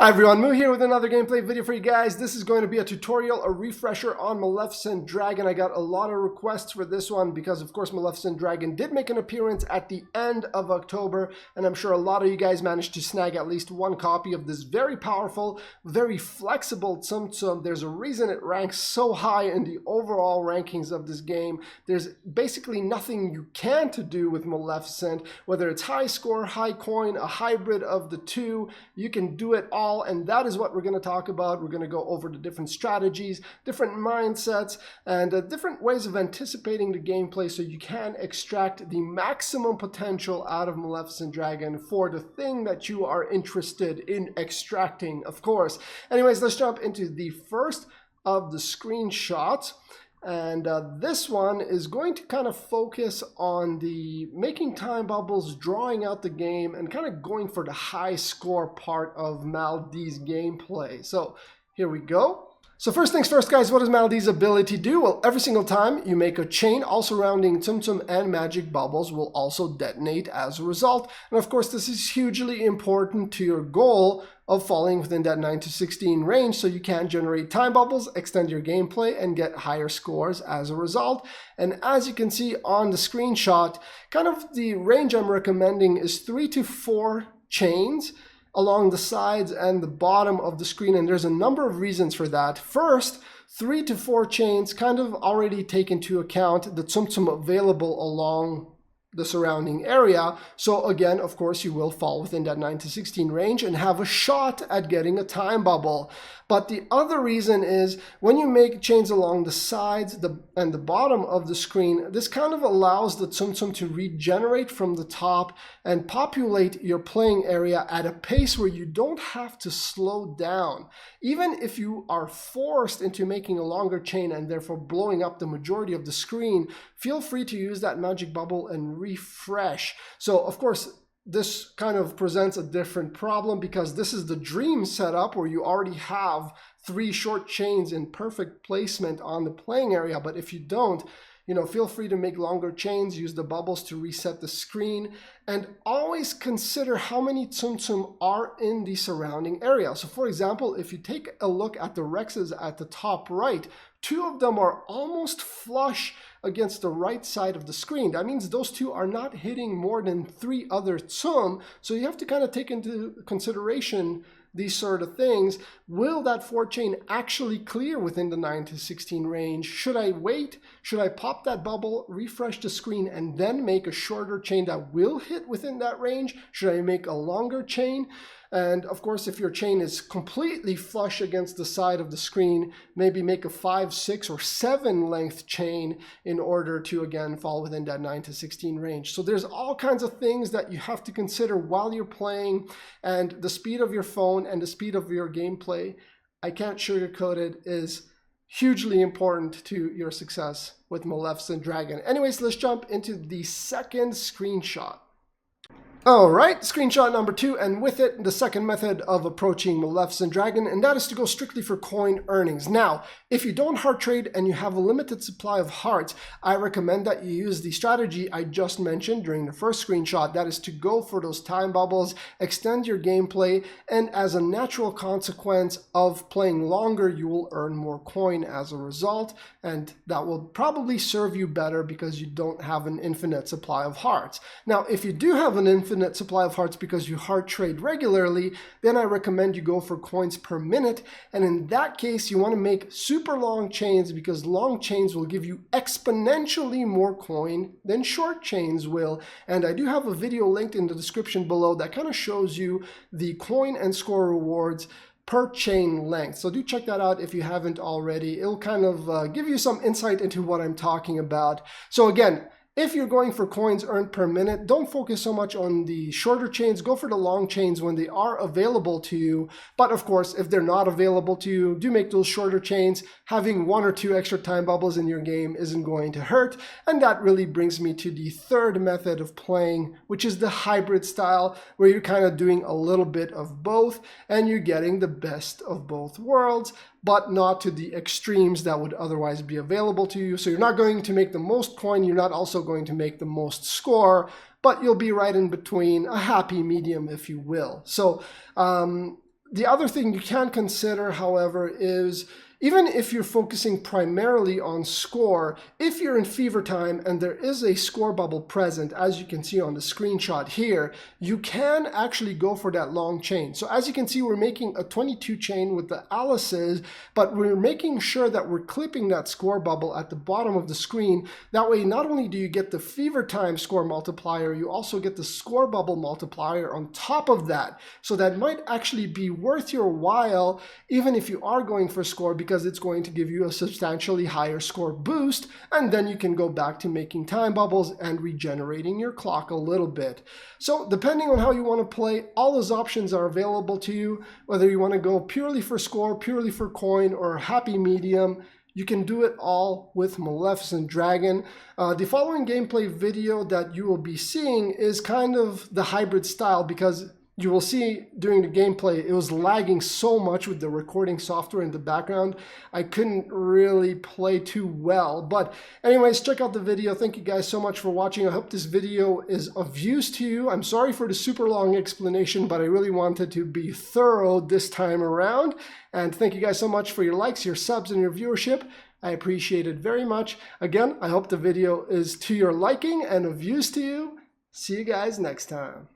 Hi everyone, Moo here with another gameplay video for you guys. This is going to be a tutorial, a refresher on Maleficent Dragon. I got a lot of requests for this one because of course Maleficent Dragon did make an appearance at the end of October, and I'm sure a lot of you guys managed to snag at least one copy of this very powerful, very flexible Tsum Tsum. There's a reason it ranks so high in the overall rankings of this game. There's basically nothing you can't do with Maleficent, whether it's high score, high coin, a hybrid of the two, you can do it all. And that is what we're going to talk about. We're going to go over the different strategies, different mindsets, and different ways of anticipating the gameplay so you can extract the maximum potential out of Maleficent Dragon for the thing that you are interested in extracting, of course. Anyways, let's jump into the first of the screenshots. And this one is going to kind of focus on the making time bubbles, drawing out the game, and kind of going for the high score part of Maldi's gameplay. So here we go. So first things first, guys, what does Maldi's ability do? Well, every single time you make a chain, all surrounding Tsum Tsum and magic bubbles will also detonate as a result. And of course, this is hugely important to your goal of falling within that 9 to 16 range so you can generate time bubbles, extend your gameplay, and get higher scores as a result. And as you can see on the screenshot, kind of the range I'm recommending is 3 to 4 chains along the sides and the bottom of the screen, and there's a number of reasons for that. First, 3 to 4 chains kind of already take into account the Tsum Tsum available along the surrounding area. So again, of course, you will fall within that 9 to 16 range and have a shot at getting a time bubble. But the other reason is when you make chains along the sides and the bottom of the screen, this kind of allows the Tsum Tsum to regenerate from the top and populate your playing area at a pace where you don't have to slow down. Even if you are forced into making a longer chain and therefore blowing up the majority of the screen, feel free to use that magic bubble and refresh. So of course, this kind of presents a different problem because this is the dream setup where you already have 3 short chains in perfect placement on the playing area. But if you don't, feel free to make longer chains, use the bubbles to reset the screen, and always consider how many Tsum Tsum are in the surrounding area. So for example, if you take a look at the Rexes at the top right, 2 of them are almost flush against the right side of the screen. That means those 2 are not hitting more than 3 other Tsum. So you have to kind of take into consideration these sort of things. Will that 4 chain actually clear within the 9 to 16 range? Should I wait? Should I pop that bubble, refresh the screen, and then make a shorter chain that will hit within that range? Should I make a longer chain? And of course, if your chain is completely flush against the side of the screen, maybe make a 5, 6, or 7 length chain in order to, again, fall within that 9 to 16 range. So there's all kinds of things that you have to consider while you're playing, and the speed of your phone and the speed of your gameplay, I can't sugarcoat it, is hugely important to your success with Maleficent Dragon. Anyways, let's jump into the second screenshot. All right, screenshot number 2, and with it, the second method of approaching Maleficent Dragon, and that is to go strictly for coin earnings. Now, if you don't heart trade and you have a limited supply of hearts, I recommend that you use the strategy I just mentioned during the first screenshot. That is to go for those time bubbles, extend your gameplay, and as a natural consequence of playing longer, you will earn more coin as a result, and that will probably serve you better because you don't have an infinite supply of hearts. Now, if you do have an infinite supply of hearts because you heart trade regularly, then I recommend you go for coins per minute. And in that case, you want to make super long chains because long chains will give you exponentially more coin than short chains will. And I do have a video linked in the description below that kind of shows you the coin and score rewards per chain length. So do check that out if you haven't already. It'll kind of give you some insight into what I'm talking about. So again, if you're going for coins earned per minute, don't focus so much on the shorter chains. Go for the long chains when they are available to you. But of course, if they're not available to you, do make those shorter chains. Having 1 or 2 extra time bubbles in your game isn't going to hurt. And that really brings me to the third method of playing, which is the hybrid style, where you're kind of doing a little bit of both and you're getting the best of both worlds, but not to the extremes that would otherwise be available to you. So you're not going to make the most coin, you're not also going to make the most score, but you'll be right in between, a happy medium, if you will. So The other thing you can consider, however, is even if you're focusing primarily on score, if you're in fever time and there is a score bubble present, as you can see on the screenshot here, you can actually go for that long chain. So as you can see, we're making a 22 chain with the Alice's, but we're making sure that we're clipping that score bubble at the bottom of the screen. That way, not only do you get the fever time score multiplier, you also get the score bubble multiplier on top of that. So that might actually be worth your while, even if you are going for score, because it's going to give you a substantially higher score boost, and then you can go back to making time bubbles and regenerating your clock a little bit. So depending on how you want to play, all those options are available to you, whether you want to go purely for score, purely for coin, or happy medium. You can do it all with Maleficent Dragon. The following gameplay video that you will be seeing is kind of the hybrid style, because you will see during the gameplay, it was lagging so much with the recording software in the background. I couldn't really play too well. But anyways, check out the video. Thank you guys so much for watching. I hope this video is of use to you. I'm sorry for the super long explanation, but I really wanted to be thorough this time around. And thank you guys so much for your likes, your subs, and your viewership. I appreciate it very much. Again, I hope the video is to your liking and of use to you. See you guys next time.